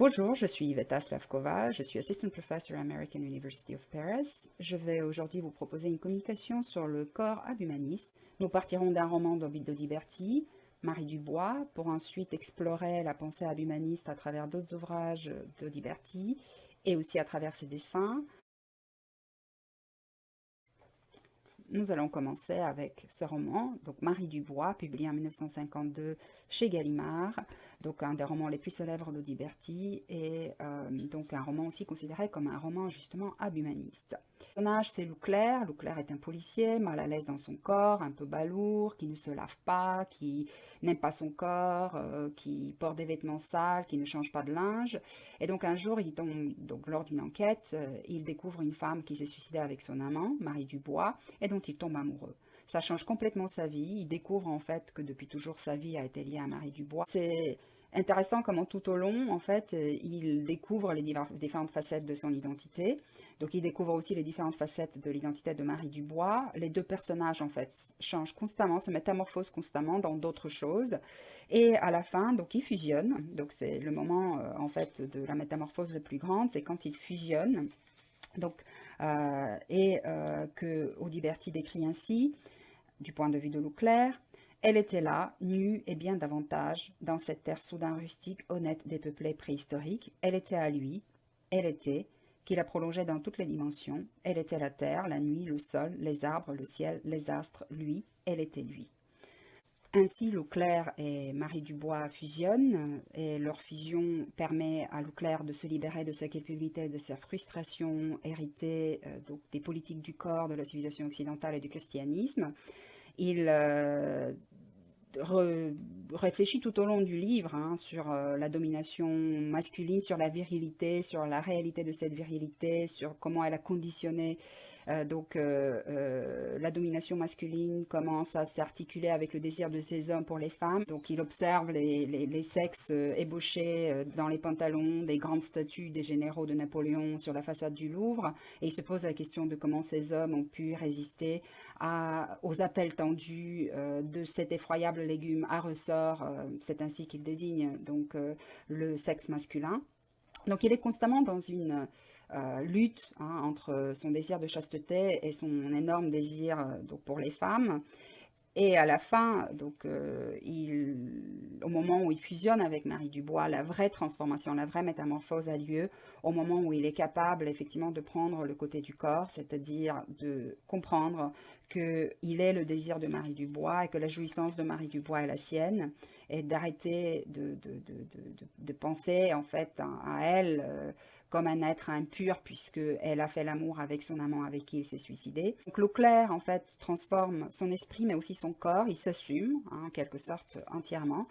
Bonjour, je suis Iveta Slavkova, je suis Assistant Professor à American University of Paris. Je vais aujourd'hui vous proposer une communication sur le corps abhumaniste. Nous partirons d'un roman d'Audiberti, Marie Dubois, pour ensuite explorer la pensée abhumaniste à travers d'autres ouvrages d'Audiberti et aussi à travers ses dessins. Nous allons commencer avec ce roman, donc Marie Dubois, publié en 1952 chez Gallimard, donc un des romans les plus célèbres d'Audiberti, et donc un roman aussi considéré comme un roman justement abhumaniste. Le personnage, c'est Louclair. Louclair est un policier, mal à l'aise dans son corps, un peu balourd, qui ne se lave pas, qui n'aime pas son corps, qui porte des vêtements sales, qui ne change pas de linge. Et donc un jour, il tombe, donc lors d'une enquête, il découvre une femme qui s'est suicidée avec son amant, Marie Dubois, et dont il tombe amoureux. Ça change complètement sa vie. Il découvre en fait que depuis toujours sa vie a été liée à Marie Dubois. C'est intéressant comment tout au long, en fait, il découvre les différentes facettes de son identité. Donc il découvre aussi les différentes facettes de l'identité de Marie Dubois. Les deux personnages, en fait, changent constamment, se métamorphosent constamment dans d'autres choses. Et à la fin, donc ils fusionnent. Donc c'est le moment, en fait, de la métamorphose le plus grande, c'est quand ils fusionnent. Donc, que Audiberti décrit ainsi, du point de vue de Leclerc, elle était là, nue et bien davantage, dans cette terre soudain rustique, honnête des peuplés préhistoriques. Elle était à lui, elle était, qui la prolongeait dans toutes les dimensions. Elle était la terre, la nuit, le sol, les arbres, le ciel, les astres, lui, elle était lui. Ainsi, Leclerc et Marie Dubois fusionnent et leur fusion permet à Leclerc de se libérer de sa culpabilité, de sa frustration héritée donc des politiques du corps, de la civilisation occidentale et du christianisme. Il réfléchit tout au long du livre sur la domination masculine, sur la virilité, sur la réalité de cette virilité, sur comment elle a conditionné la domination masculine commence à s'articuler avec le désir de ces hommes pour les femmes. Donc il observe les sexes ébauchés dans les pantalons des grandes statues des généraux de Napoléon sur la façade du Louvre. Et il se pose la question de comment ces hommes ont pu résister aux appels tendus de cet effroyable légume à ressort. C'est ainsi qu'il désigne donc le sexe masculin. Donc il est constamment dans une lutte entre son désir de chasteté et son énorme désir donc pour les femmes. Et à la fin, donc, au moment où il fusionne avec Marie Dubois, la vraie transformation, la vraie métamorphose a lieu au moment où il est capable effectivement de prendre le côté du corps, c'est-à-dire de comprendre qu'il est le désir de Marie Dubois et que la jouissance de Marie Dubois est la sienne, et d'arrêter de penser en fait à elle comme un être impur puisqu'elle a fait l'amour avec son amant avec qui il s'est suicidé. Donc Leclerc en fait transforme son esprit mais aussi son corps, il s'assume en quelque sorte entièrement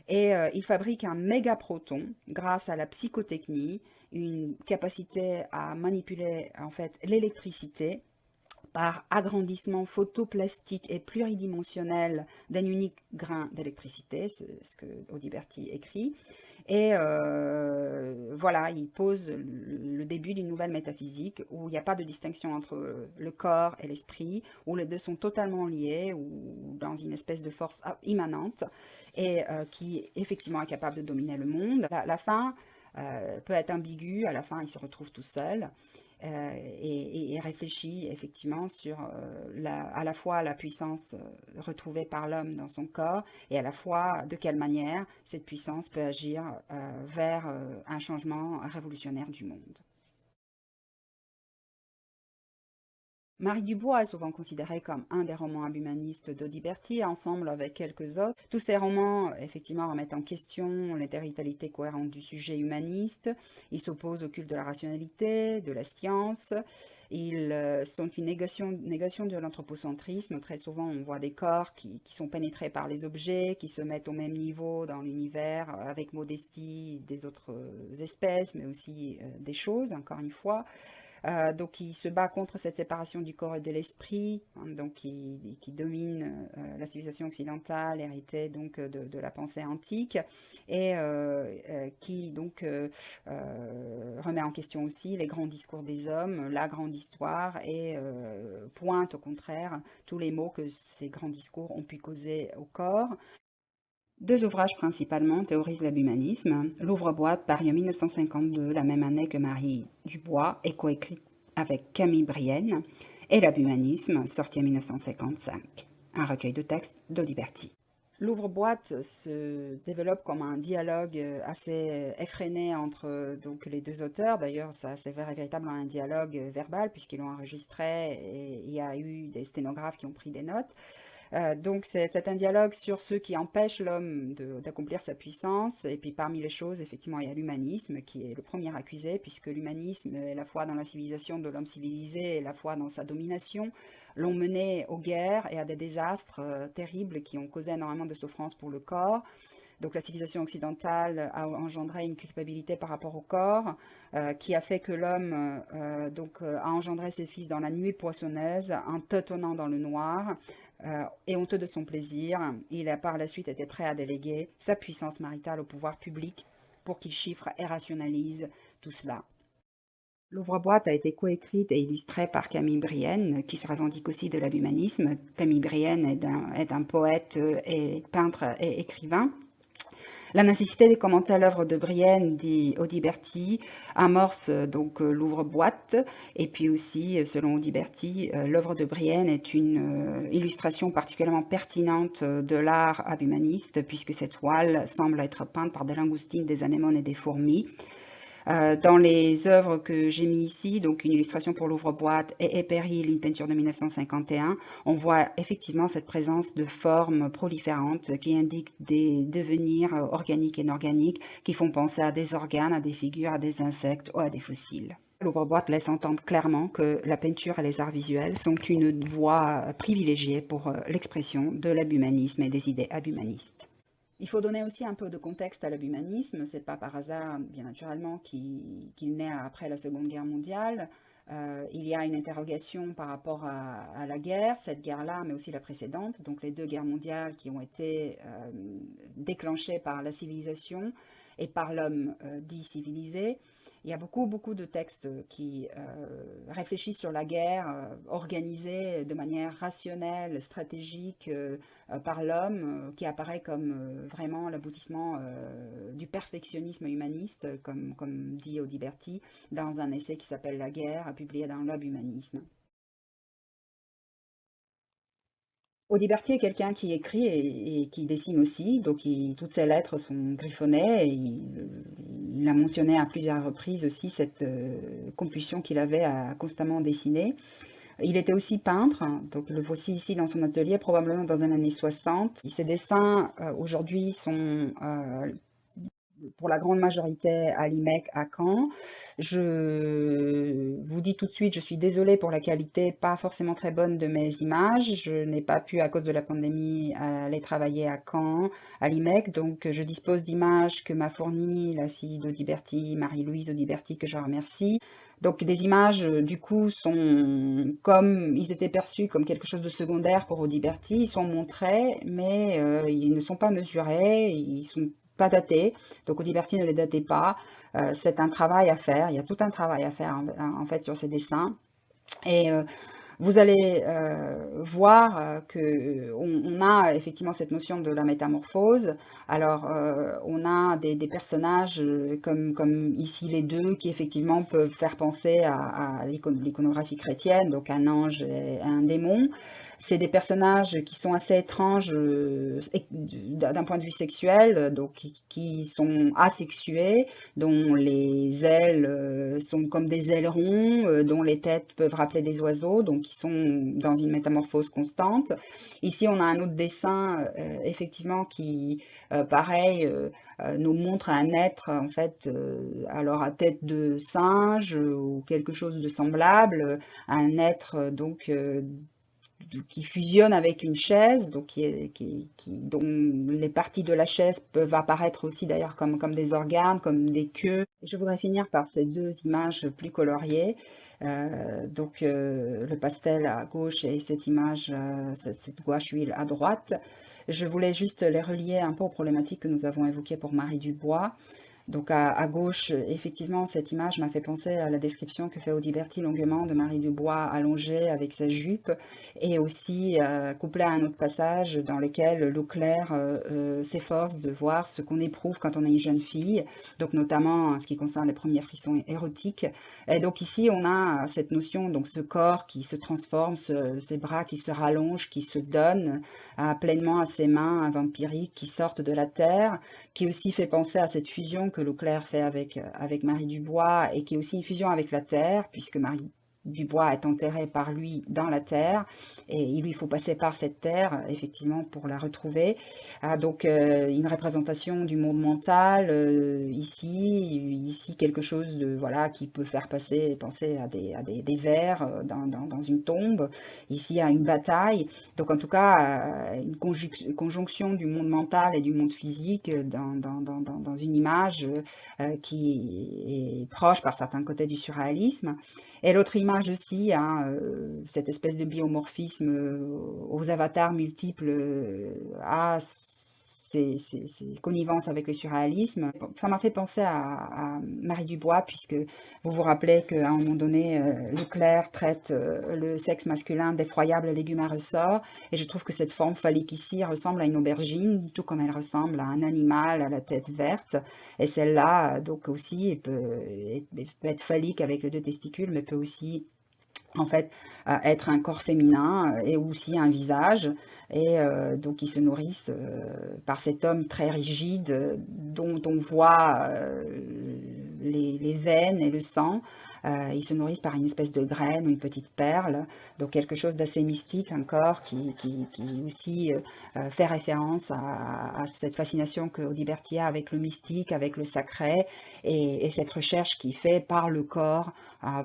et il fabrique un méga proton grâce à la psychotechnie, une capacité à manipuler en fait l'électricité par agrandissement photoplastique et pluridimensionnel d'un unique grain d'électricité, c'est ce que Audiberti écrit. Et voilà, il pose le début d'une nouvelle métaphysique où il n'y a pas de distinction entre le corps et l'esprit, où les deux sont totalement liés, ou dans une espèce de force immanente, et qui effectivement est capable de dominer le monde. La fin peut être ambiguë, à la fin il se retrouve tout seul. Et réfléchit effectivement sur à la fois la puissance retrouvée par l'homme dans son corps et à la fois de quelle manière cette puissance peut agir vers un changement révolutionnaire du monde. Marie Dubois est souvent considérée comme un des romans abhumanistes d'Audiberti, ensemble avec quelques autres. Tous ces romans, effectivement, remettent en question l'intégralité cohérente du sujet humaniste. Ils s'opposent au culte de la rationalité, de la science. Ils sont une négation de l'anthropocentrisme. Très souvent, on voit des corps qui sont pénétrés par les objets, qui se mettent au même niveau dans l'univers, avec modestie des autres espèces, mais aussi des choses, encore une fois. Donc il se bat contre cette séparation du corps et de l'esprit, donc qui domine la civilisation occidentale, héritée donc de la pensée antique, et qui donc remet en question aussi les grands discours des hommes, la grande histoire, et pointe au contraire tous les maux que ces grands discours ont pu causer au corps. Deux ouvrages principalement théorisent l'abhumanisme. L'ouvre-boîte, paru en 1952, la même année que Marie Dubois, est coécrit avec Camille Brienne, et l'abhumanisme, sorti en 1955, un recueil de textes d'Audiberti. L'ouvre-boîte se développe comme un dialogue assez effréné entre donc, les deux auteurs. D'ailleurs, ça c'est véritablement un dialogue verbal puisqu'ils l'ont enregistré et il y a eu des sténographes qui ont pris des notes. Donc c'est un dialogue sur ce qui empêche l'homme d'accomplir sa puissance. Et puis parmi les choses, effectivement, il y a l'humanisme qui est le premier accusé, puisque l'humanisme est la foi dans la civilisation de l'homme civilisé et la foi dans sa domination l'ont mené aux guerres et à des désastres terribles qui ont causé énormément de souffrance pour le corps. Donc la civilisation occidentale a engendré une culpabilité par rapport au corps, qui a fait que l'homme a engendré ses fils dans la nuit poissonneuse, en tâtonnant dans le noir, et honteux de son plaisir. Il a par la suite été prêt à déléguer sa puissance maritale au pouvoir public pour qu'il chiffre et rationalise tout cela. L'ouvre-boîte a été coécrite et illustrée par Camille Brienne, qui se revendique aussi de l'abhumanisme. Camille Brienne est un poète et peintre et écrivain. La nécessité de commenter l'œuvre de Brienne, dit Audiberti, amorce donc l'ouvre-boîte. Et puis aussi, selon Audiberti, l'œuvre de Brienne est une illustration particulièrement pertinente de l'art abhumaniste, puisque cette toile semble être peinte par des langoustines, des anémones et des fourmis. Dans les œuvres que j'ai mis ici, donc une illustration pour l'ouvre-boîte et Péril, une peinture de 1951, on voit effectivement cette présence de formes proliférantes qui indiquent des devenirs organiques et inorganiques qui font penser à des organes, à des figures, à des insectes ou à des fossiles. L'ouvre-boîte laisse entendre clairement que la peinture et les arts visuels sont une voie privilégiée pour l'expression de l'abhumanisme et des idées abhumanistes. Il faut donner aussi un peu de contexte à l'abhumanisme. C'est pas par hasard, bien naturellement, qu'il naît après la Seconde Guerre mondiale. Il y a une interrogation par rapport à la guerre, cette guerre-là, mais aussi la précédente, donc les deux guerres mondiales qui ont été déclenchées par la civilisation et par l'homme dit civilisé. Il y a beaucoup de textes qui réfléchissent sur la guerre organisée de manière rationnelle, stratégique par l'homme, qui apparaît comme vraiment l'aboutissement du perfectionnisme humaniste, comme dit Audiberti, dans un essai qui s'appelle La guerre, publié dans l'Abhumanisme. Audiberti est quelqu'un qui écrit et qui dessine aussi, donc toutes ses lettres sont griffonnées. Et il a mentionné à plusieurs reprises aussi cette compulsion qu'il avait à constamment dessiner. Il était aussi peintre, donc le voici ici dans son atelier, probablement dans les années 60. Ses dessins aujourd'hui sont pour la grande majorité à l'IMEC à Caen. Je vous dis tout de suite, je suis désolée pour la qualité pas forcément très bonne de mes images. Je n'ai pas pu, à cause de la pandémie, aller travailler à Caen, à l'IMEC. Donc, je dispose d'images que m'a fournies la fille d'Audiberti, Marie-Louise Audiberti, que je remercie. Donc, des images, du coup, sont comme ils étaient perçus comme quelque chose de secondaire pour Audiberti. Ils sont montrés, mais ils ne sont pas mesurés, ils sont pas datés. Donc, Audiberti ne les datait pas. C'est un travail à faire. Il y a tout un travail à faire en fait sur ces dessins. Et vous allez voir qu'on a effectivement cette notion de la métamorphose. Alors, on a des personnages comme ici les deux qui effectivement peuvent faire penser à l'iconographie chrétienne, donc un ange et un démon. C'est des personnages qui sont assez étranges d'un point de vue sexuel, donc qui sont asexués, dont les ailes sont comme des ailerons, dont les têtes peuvent rappeler des oiseaux, donc qui sont dans une métamorphose constante. Ici, on a un autre dessin, effectivement, qui, pareil, nous montre un être, en fait, alors à tête de singe ou quelque chose de semblable, un être, donc, qui fusionne avec une chaise, donc dont les parties de la chaise peuvent apparaître aussi d'ailleurs comme des organes, comme des queues. Je voudrais finir par ces deux images plus coloriées. Le pastel à gauche et cette image, cette gouache huile à droite. Je voulais juste les relier un peu aux problématiques que nous avons évoquées pour Marie Dubois. Donc à gauche, effectivement, cette image m'a fait penser à la description que fait Audiberti longuement de Marie Dubois allongée avec sa jupe, et aussi couplé à un autre passage dans lequel Leclerc s'efforce de voir ce qu'on éprouve quand on est une jeune fille, donc notamment en ce qui concerne les premiers frissons érotiques. Et donc ici, on a cette notion, donc ce corps qui se transforme, ces bras qui se rallongent, qui se donnent pleinement à ses mains vampiriques qui sortent de la terre, qui aussi fait penser à cette fusion que Leclerc fait avec Marie Dubois, et qui est aussi une fusion avec la terre, puisque Marie Dubois est enterrée par lui dans la terre, et il lui faut passer par cette terre, effectivement, pour la retrouver. Donc, une représentation du monde mental, ici quelque chose de, voilà, qui peut faire penser à des vers dans une tombe, ici à une bataille. Donc, en tout cas, une conjonction du monde mental et du monde physique dans une image qui est proche par certains côtés du surréalisme. Et l'autre image aussi, hein, cette espèce de biomorphisme aux avatars multiples a ses connivences avec le surréalisme. Ça m'a fait penser à Marie Dubois, puisque vous vous rappelez qu'à un moment donné, Leclerc traite le sexe masculin d'effroyable légume à ressort, et je trouve que cette forme phallique ici ressemble à une aubergine, tout comme elle ressemble à un animal à la tête verte, et celle-là, donc aussi, peut être phallique avec les deux testicules, mais peut aussi en fait être un corps féminin et aussi un visage, et donc ils se nourrissent par cet homme très rigide dont on voit les veines et le sang. Ils se nourrissent par une espèce de graine ou une petite perle, donc quelque chose d'assez mystique, un corps qui aussi fait référence à cette fascination que Audiberti a avec le mystique, avec le sacré, et cette recherche qu'il fait par le corps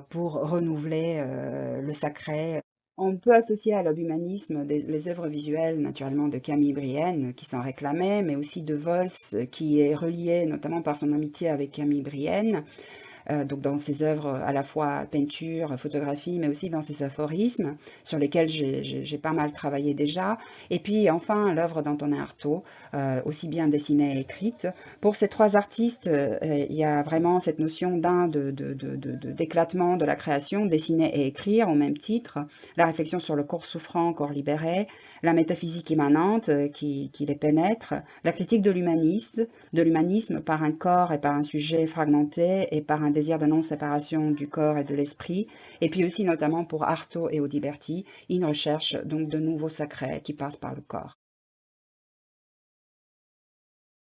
pour renouveler le sacré. On peut associer à l'obhumanisme les œuvres visuelles, naturellement, de Camille Brienne, qui s'en réclamait, mais aussi de Vols, qui est relié notamment par son amitié avec Camille Brienne, donc dans ses œuvres à la fois peinture, photographie, mais aussi dans ses aphorismes, sur lesquels j'ai pas mal travaillé déjà. Et puis enfin l'œuvre d'Antonin Artaud, aussi bien dessinée et écrite. Pour ces trois artistes, il y a vraiment cette notion d'éclatement de la création, dessiner et écrire au même titre, la réflexion sur le corps souffrant, corps libéré, la métaphysique immanente qui les pénètre, la critique de l'humanisme par un corps et par un sujet fragmenté et par un désir de non-séparation du corps et de l'esprit, et puis aussi notamment pour Artaud et Audiberti, une recherche donc de nouveaux sacrés qui passent par le corps.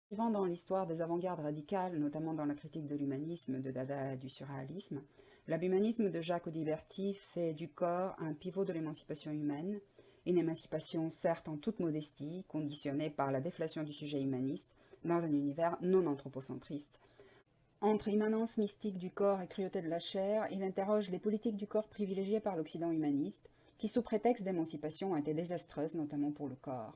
Suivant dans l'histoire des avant-gardes radicales, notamment dans la critique de l'humanisme, de Dada et du surréalisme, l'humanisme de Jacques Audiberti fait du corps un pivot de l'émancipation humaine, une émancipation certes en toute modestie, conditionnée par la déflation du sujet humaniste, dans un univers non anthropocentriste. Entre immanence mystique du corps et cruauté de la chair, il interroge les politiques du corps privilégiées par l'Occident humaniste, qui sous prétexte d'émancipation ont été désastreuses, notamment pour le corps.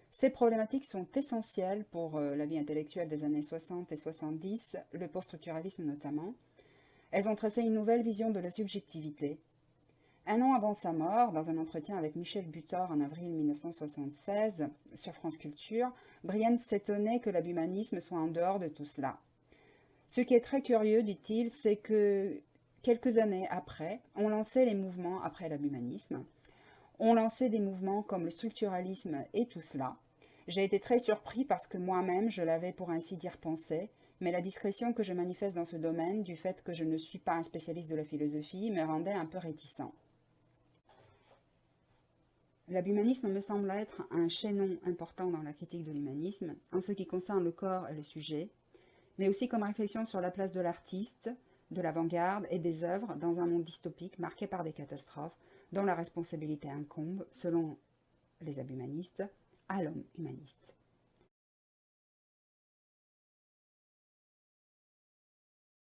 Ces problématiques sont essentielles pour la vie intellectuelle des années 60 et 70, le post-structuralisme notamment. Elles ont tracé une nouvelle vision de la subjectivité. Un an avant sa mort, dans un entretien avec Michel Butor en avril 1976 sur France Culture, Brienne s'étonnait que l'humanisme soit en dehors de tout cela. Ce qui est très curieux, dit-il, c'est que quelques années après, on lançait les mouvements après l'humanisme. On lançait des mouvements comme le structuralisme et tout cela. J'ai été très surpris parce que moi-même, je l'avais pour ainsi dire pensé, mais la discrétion que je manifeste dans ce domaine, du fait que je ne suis pas un spécialiste de la philosophie, me rendait un peu réticent. L'humanisme me semble être un chaînon important dans la critique de l'humanisme, en ce qui concerne le corps et le sujet, mais aussi comme réflexion sur la place de l'artiste, de l'avant-garde et des œuvres dans un monde dystopique marqué par des catastrophes dont la responsabilité incombe, selon les humanistes, à l'homme humaniste.